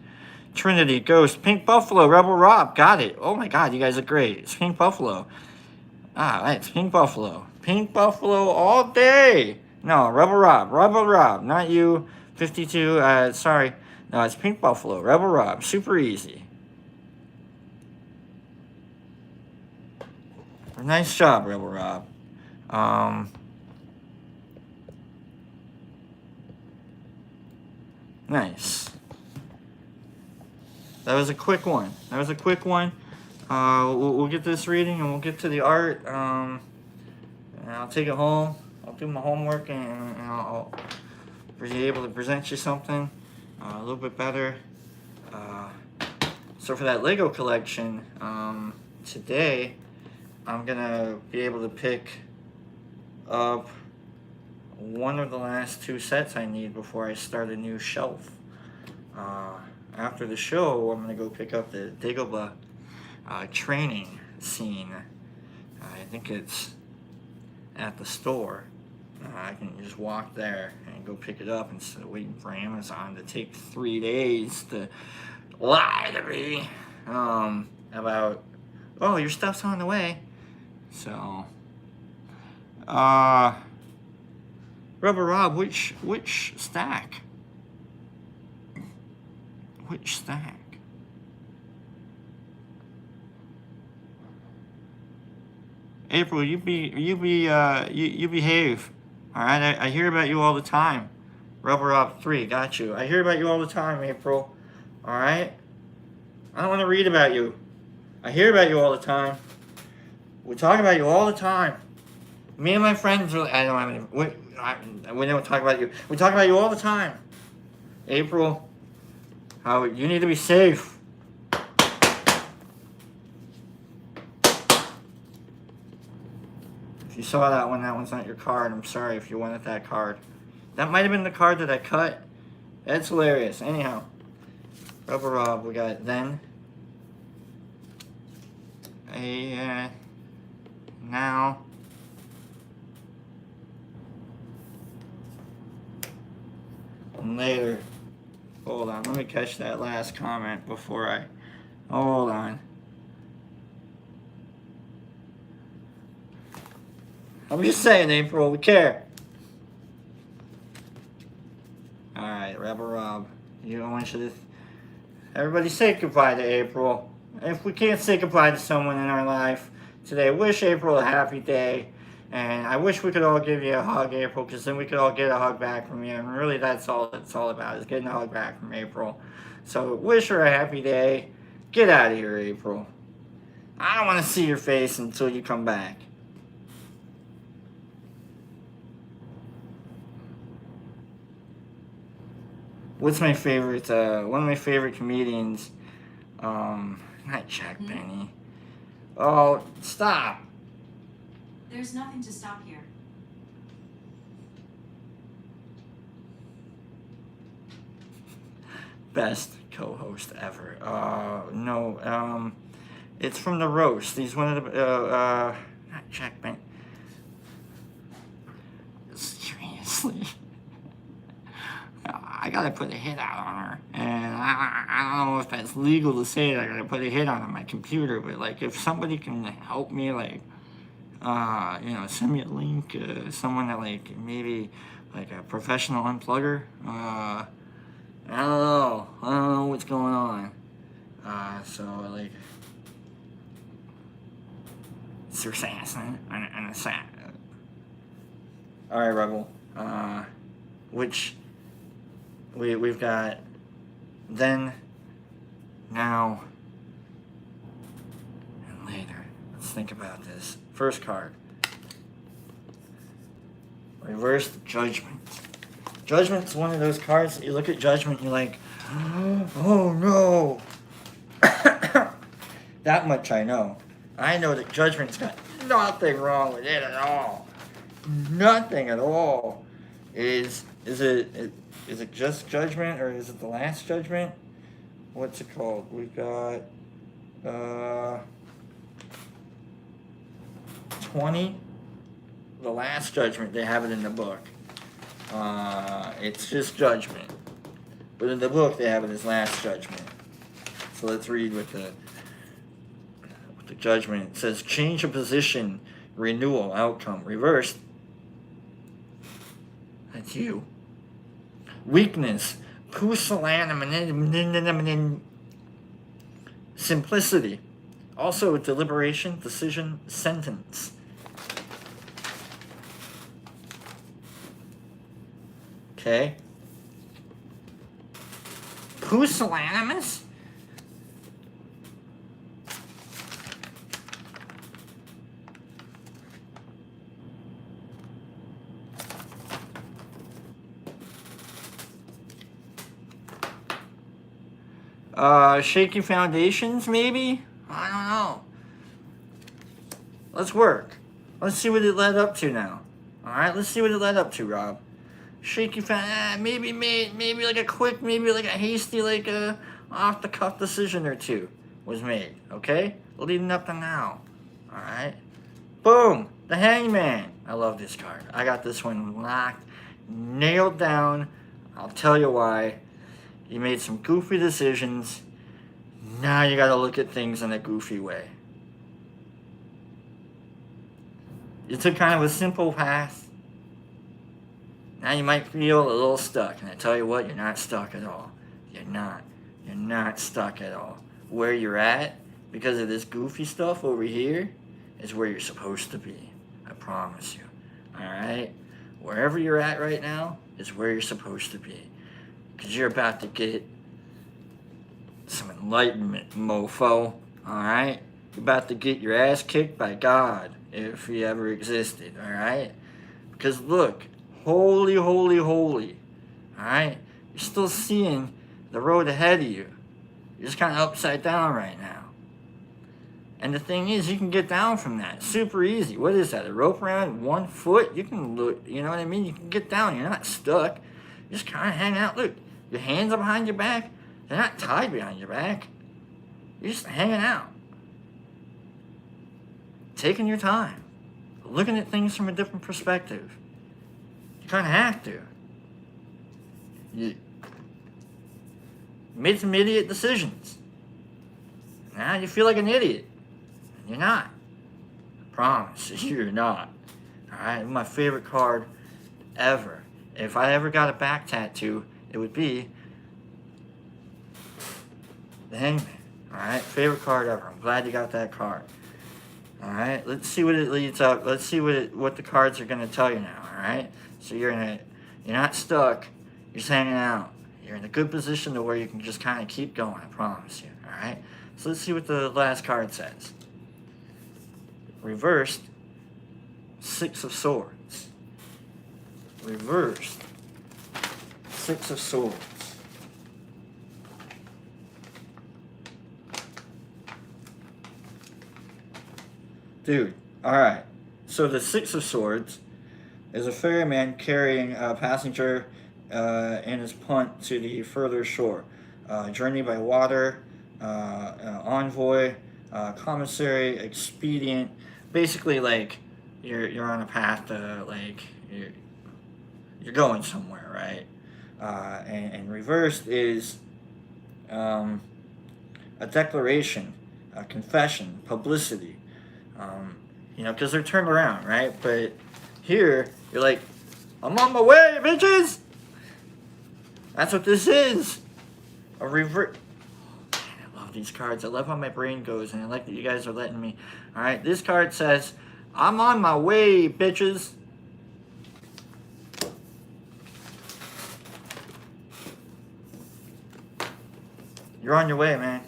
Speaker 1: Trinity, Ghost, Pink Buffalo, Rebel Rob, got it. Oh my god, you guys are great. It's Pink Buffalo. It's Pink Buffalo. Pink Buffalo all day. No, Rebel Rob, not you. 52, sorry. No, it's Pink Buffalo, Rebel Rob, super easy. Nice job, Rebel Rob. Nice. That was a quick one. We'll get this reading and we'll get to the art. And I'll take it home. I'll do my homework and I'll be able to present you something a little bit better. So for that Lego collection, today I'm gonna be able to pick up one of the last 2 sets I need before I start a new shelf. After the show, I'm gonna go pick up the Dagobah training scene. I think it's at the store. I can just walk there and go pick it up instead of waiting for Amazon to take 3 days to lie to me about, oh, your stuff's on the way. So, Rubber Rob, which stack? Which stack? April, you behave. All right, I hear about you all the time. Rubber Rob 3, got you. I hear about you all the time, April. All right. I don't want to read about you. I hear about you all the time. We talk about you all the time. Me and my friends, I don't have any. We don't talk about you. We talk about you all the time. April, how you need to be safe. If you saw that one's not your card. I'm sorry if you wanted that card. That might have been the card that I cut. That's hilarious. Anyhow, Rubber Rob, we got then. Now. And later. Hold on, let me catch that last comment before I. Hold on. I'm just saying, April, we care. Alright, Rebel Rob. You don't want you to. Everybody say goodbye to April. If we can't say goodbye to someone in our life today, wish April a happy day. And I wish we could all give you a hug, April, because then we could all get a hug back from you. And really, that's all it's all about, is getting a hug back from April. So wish her a happy day. Get out of here, April. I don't want to see your face until you come back. What's my favorite, one of my favorite comedians, not Jack Benny. Oh, stop.
Speaker 2: There's nothing to stop here.
Speaker 1: Best co-host ever. No, it's from the roast. He's one of the, not Jack Benny. Seriously. put a hit out on her. And I don't know if that's legal to say that I gotta put a hit on my computer, but like if somebody can help me, like, send me a link, someone that like maybe like a professional unplugger. I don't know what's going on. So like, it's assassin and assassin. All right, Rebel. Which we've got then, now, and later. Let's think about this. First card. Reversed Judgment. Judgment's one of those cards that you look at Judgment, you're like, oh no. That much I know. I know that Judgment's got nothing wrong with it at all. Nothing at all. Is it just Judgment, or is it the Last Judgment? What's it called? We've got 20. The Last Judgment, they have it in the book. It's just Judgment. But in the book, they have it as Last Judgment. So let's read with the Judgment. It says, change of position, renewal, outcome. Reversed. That's you. Weakness, pusillanimous, simplicity. Also, deliberation, decision, sentence. Okay. Pusillanimous? Shaky foundations, maybe? I don't know. Let's work. Let's see what it led up to now. Alright, let's see what it led up to, Rob. Shaky maybe like a quick, maybe like a hasty, like a off-the-cuff decision or two was made, okay? Leading up to now. Alright? Boom! The Hangman. I love this card. I got this one locked, nailed down. I'll tell you why. You made some goofy decisions. Now you gotta look at things in a goofy way. You took kind of a simple path. Now you might feel a little stuck. And I tell you what, you're not stuck at all. You're not. You're not stuck at all. Where you're at, because of this goofy stuff over here, is where you're supposed to be. I promise you. Alright? Wherever you're at right now is where you're supposed to be. Because you're about to get some enlightenment, mofo. Alright? You're about to get your ass kicked by God, if he ever existed. Alright? Because look, holy, holy, holy. Alright? You're still seeing the road ahead of you. You're just kind of upside down right now. And the thing is, you can get down from that. Super easy. What is that? A rope around 1 foot? You can look, you know what I mean? You can get down. You're not stuck. You just kind of hang out. Look, your hands are behind your back. They're not tied behind your back. You're just hanging out. Taking your time. Looking at things from a different perspective. You kind of have to. You made some idiot decisions. Now you feel like an idiot. You're not. I promise, you're not. Alright, my favorite card ever. If I ever got a back tattoo, it would be the Hangman. Alright, favorite card ever. I'm glad you got that card. Alright, let's see what it leads up. Let's see what the cards are going to tell you now. Alright, so you're not stuck. You're just hanging out. You're in a good position to where you can just kind of keep going. I promise you. Alright, so let's see what the last card says. Reversed, 6 of Swords. Reversed, 6 of Swords. Dude, alright. So the 6 of Swords is a ferryman carrying a passenger in his punt to the further shore. Journey by water, envoy, commissary, expedient. Basically, like, you're on a path to, like, you're going somewhere, right? and reversed is um, a declaration, a confession, publicity. Because they're turned around, right? But here, you're like, I'm on my way, bitches! That's what this is. A revert. I love these cards. I love how my brain goes, and I like that you guys are letting me. Alright, this card says, I'm on my way, bitches. You're on your way, man.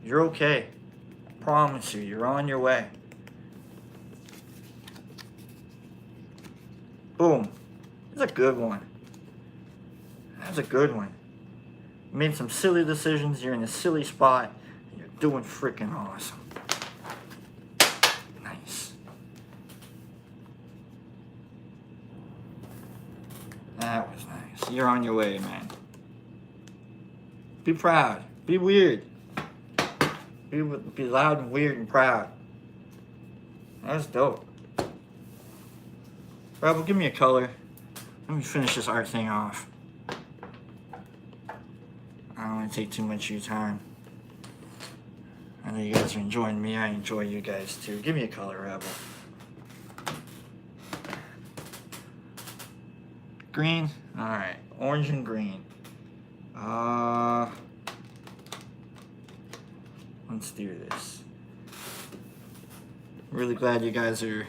Speaker 1: You're okay. I promise you, you're on your way. Boom. That's a good one. That's a good one. You made some silly decisions, you're in a silly spot, and you're doing freaking awesome. Nice. That was nice. You're on your way, man. Be proud. Be weird. Be loud and weird and proud. That was dope. Rebel, give me a color. Let me finish this art thing off. I don't want to take too much of your time. I know you guys are enjoying me. I enjoy you guys too. Give me a color, Rebel. Green? Alright. Orange and green. Let's do this. Really glad you guys are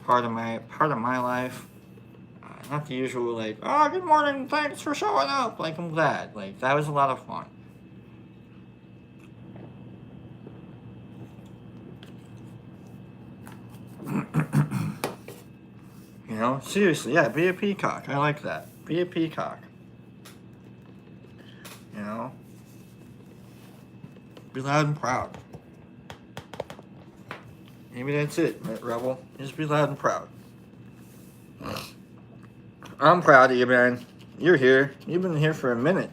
Speaker 1: part of my life. Not the usual like, oh, good morning, thanks for showing up. Like, I'm glad. Like, that was a lot of fun. Seriously, yeah, be a peacock. I like that. Be a peacock. Be loud and proud. Maybe that's it, Rebel. Just be loud and proud. I'm proud of you, man. You're here. You've been here for a minute.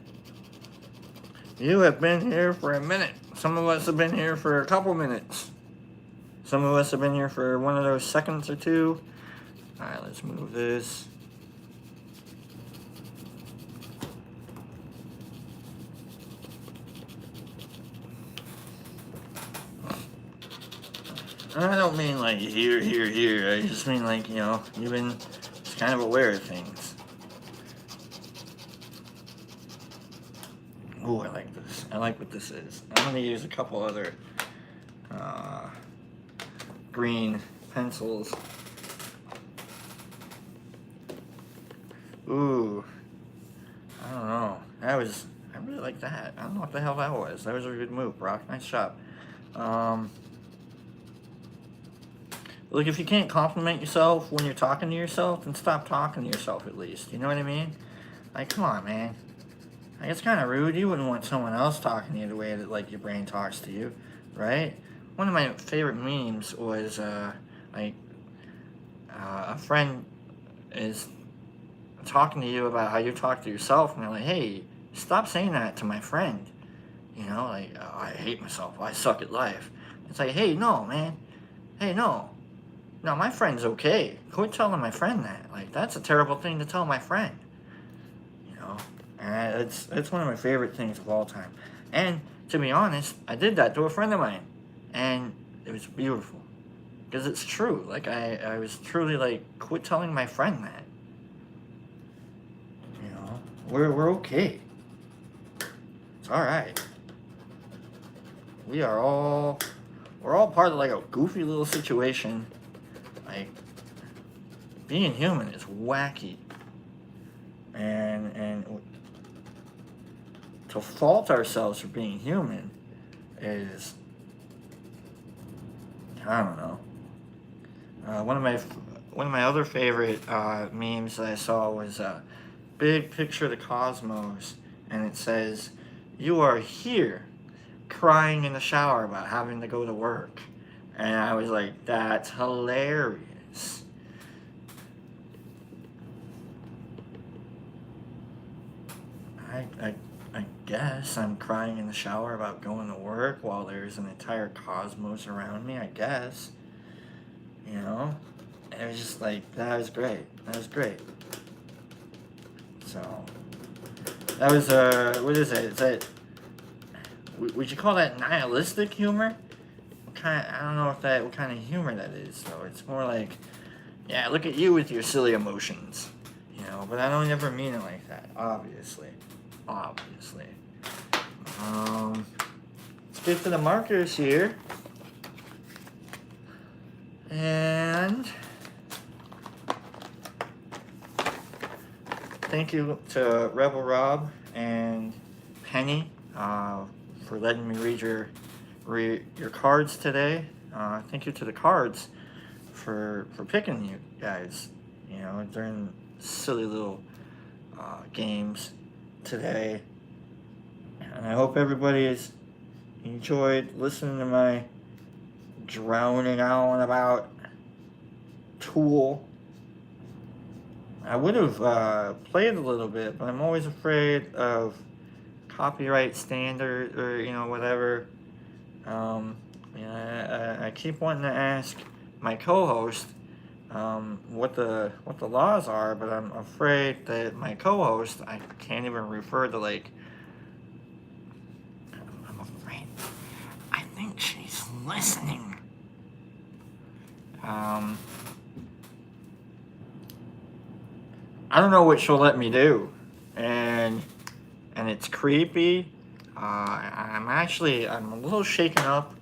Speaker 1: You have been here for a minute. Some of us have been here for a couple minutes. Some of us have been here for one of those seconds or two. Alright, let's move this. I don't mean like here. I just mean like, you've been just kind of aware of things. Ooh, I like this. I like what this is. I'm going to use a couple other green pencils. Ooh. I don't know. I really like that. I don't know what the hell that was. That was a good move, Brock. Nice job. Look, if you can't compliment yourself when you're talking to yourself, then stop talking to yourself at least. You know what I mean? Like, come on, man. Like, it's kind of rude. You wouldn't want someone else talking to you the way that, like, your brain talks to you, right? One of my favorite memes was, a friend is talking to you about how you talk to yourself, and they're like, hey, stop saying that to my friend. Like, oh, I hate myself. I suck at life. It's like, hey, no, man. Hey, no. No, my friend's okay. Quit telling my friend that. Like, that's a terrible thing to tell my friend. And it's one of my favorite things of all time. And to be honest, I did that to a friend of mine, and it was beautiful because it's true. Like, I was truly like, quit telling my friend that. We're okay. It's all right. We're all part of like a goofy little situation. Like, being human is wacky, and to fault ourselves for being human is, I don't know. One of my other favorite memes that I saw was a big picture of the cosmos, and it says, "You are here, crying in the shower about having to go to work," and I was like, "That's hilarious." I guess I'm crying in the shower about going to work while there's an entire cosmos around me, I guess. It was just like, that was great. That was great. So that was what is it? Is that would you call that nihilistic humor? I don't know what kind of humor that is. So it's more like, yeah, look at you with your silly emotions, you know. But I don't ever mean it like that. Obviously. Let's get to the markers here. And thank you to Rebel Rob and Penny for letting me read your cards today. Thank you to the cards for picking you guys, you know, during silly little games today. And I hope everybody has enjoyed listening to my droning on about Tool. I would have played a little bit, but I'm always afraid of copyright standard or, you know, whatever. You know, I keep wanting to ask my co-host what the laws are, but I'm afraid that my co-host, I can't even refer to, like, I'm afraid. I think she's listening. I don't know what she'll let me do, and it's creepy. I'm a little shaken up,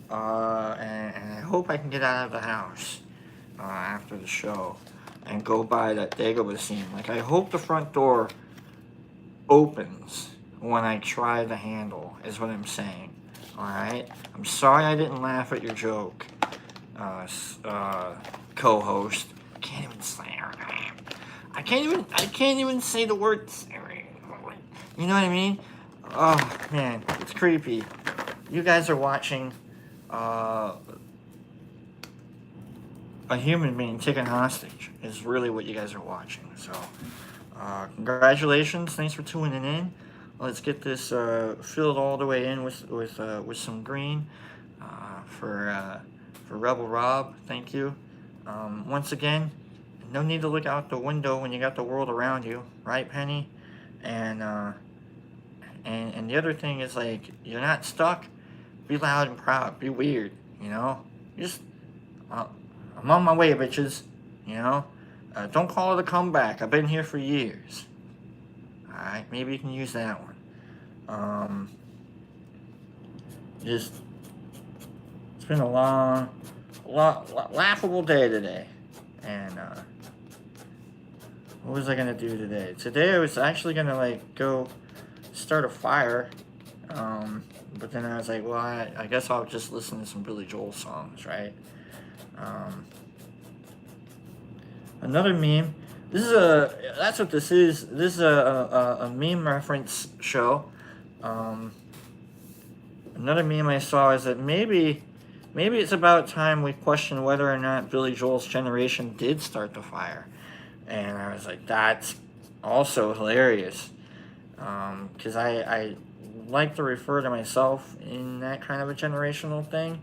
Speaker 1: and I hope I can get out of the house after the show and go by that Dagobah scene. Like, I hope the front door opens when I try the handle, is what I'm saying. Alright? I'm sorry I didn't laugh at your joke, co-host. I can't even say her name. I can't even say the word Siri. You know what I mean? Oh, man, it's creepy. You guys are watching a human being taken hostage is really what you guys are watching. So, congratulations. Thanks for tuning in. Let's get this filled all the way in with some green for Rebel Rob. Thank you. Once again, no need to look out the window when you got the world around you, right, Penny? And the other thing is, like, you're not stuck. Be loud and proud. Be weird. You know. Just I'm on my way, bitches. You know. Don't call it a comeback. I've been here for years. All right. Maybe you can use that one. Just it's been a long, laughable day today, and what was I gonna do today? Today I was actually gonna, like, go start a fire, but then I was like, well, I guess I'll just listen to some Billy Joel songs, right? Another meme. That's what this is. This is a meme reference show. Another meme I saw is that maybe it's about time we question whether or not Billy Joel's generation did start the fire. And I was like, that's also hilarious. Because I like to refer to myself in that kind of a generational thing.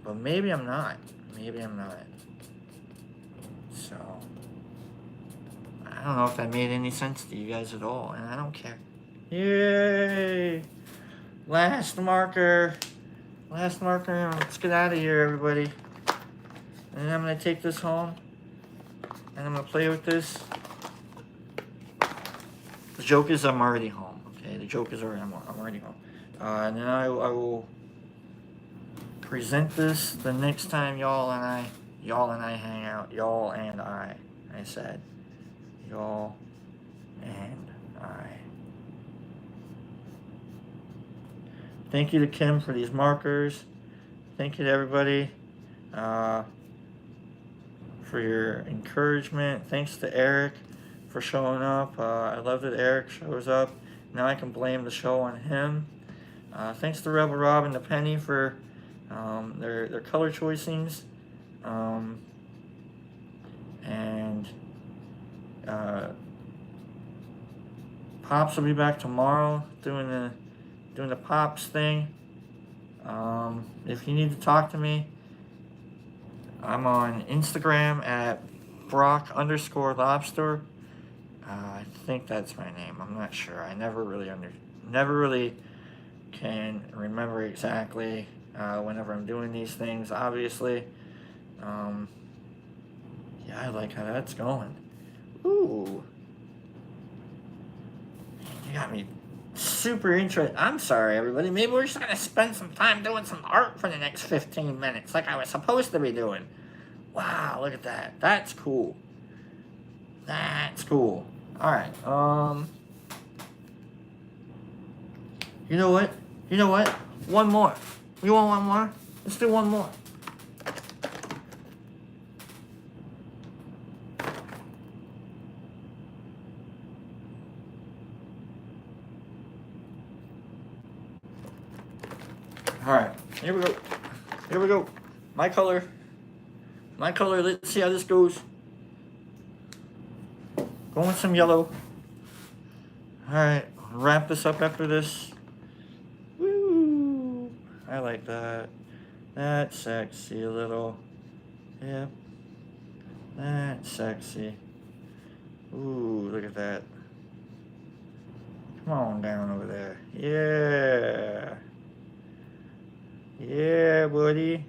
Speaker 1: But maybe I'm not. So, I don't know if that made any sense to you guys at all, and I don't care. Yay! Last marker. Let's get out of here, everybody. And I'm going to take this home, and I'm going to play with this. The joke is I'm already home, okay? The joke is I'm already home. And then I will present this the next time y'all and I hang out. Y'all and I said. Y'all and I. Thank you to Kim for these markers. Thank you to everybody for your encouragement. Thanks to Eric for showing up. I love that Eric shows up. Now I can blame the show on him. Thanks to Rebel Rob and the Penny for their color choicings. And Pops will be back tomorrow doing the Pops thing. If you need to talk to me, I'm on Instagram at Brock_Lobster. I think that's my name. I'm not sure. I never really can remember exactly whenever I'm doing these things. Obviously, um, yeah, I like how that's going. Ooh, you got me super interested. I'm sorry, everybody. Maybe we're just gonna spend some time doing some art for the next 15 minutes, like I was supposed to be doing. Wow, look at that. That's cool. That's cool. All right. You know what? You know what? One more. You want one more? Let's do one more. All right. Here we go. Here we go. My color. My color. Let's see how this goes. Going with some yellow. All right. Wrap this up after this. Woo! I like that. That's sexy a little. Yep. That's sexy. Ooh, look at that. Come on down over there. Yeah. Yeah, buddy.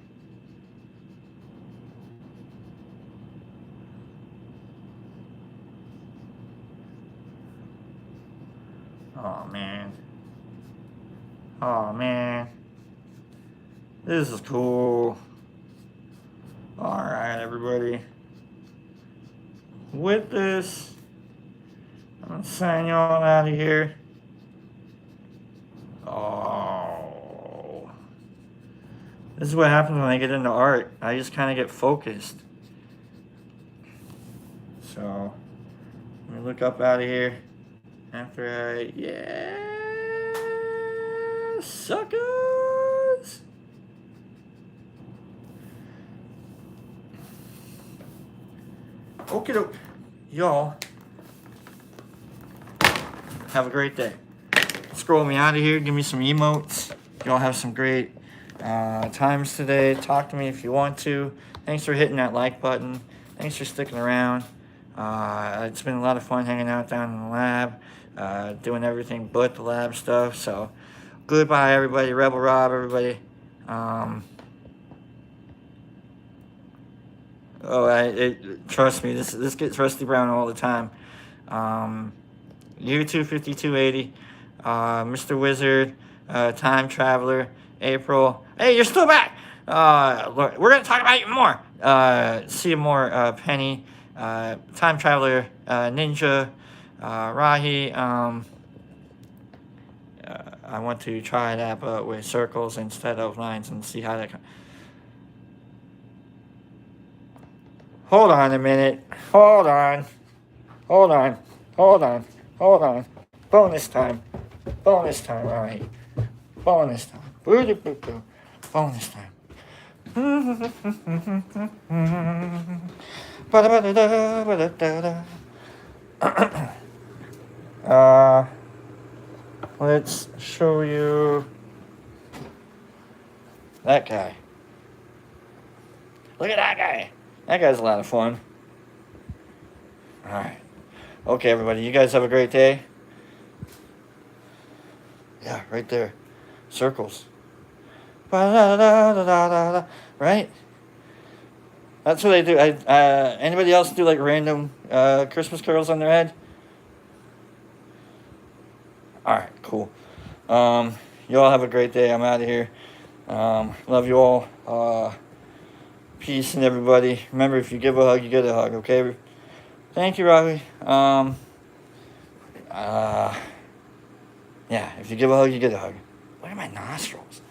Speaker 1: Oh, man. Oh, man. This is cool. Alright, everybody. With this, I'm going to sign y'all out of here. Oh. This is what happens when I get into art. I just kind of get focused. So, let me look up out of here. After I... Yeah! Suckers! Okie doke. Y'all have a great day. Scroll me out of here. Give me some emotes. Y'all have some great times today. Talk to me if you want to. Thanks for hitting that like button. Thanks for sticking around. It's been a lot of fun hanging out down in the lab, doing everything but the lab stuff. So, goodbye, everybody. Rebel Rob, everybody. Trust me, this gets Rusty Brown all the time. YouTube 5280, Mr. Wizard, Time Traveler, April. Hey, you're still back. We're gonna talk about you more. See you more, Penny, Time Traveler, Ninja, Rahi. I want to try that, but with circles instead of lines, and see how that. Hold on a minute. Hold on. Hold on. Hold on. Hold on. Bonus time. Bonus time, alright. Bonus time. Boo-doo-boo-boo. Bonus time. Let's show you that guy. Look at that guy. That guy's a lot of fun. Alright. Okay, everybody. You guys have a great day. Yeah, right there. Circles. Right? That's what they do. Anybody else do like random Christmas carols on their head? Alright, cool. You all have a great day. I'm out of here. Love you all. Peace and everybody. Remember, if you give a hug, you get a hug, okay? Thank you, Robbie. Yeah, if you give a hug, you get a hug. Look at my nostrils.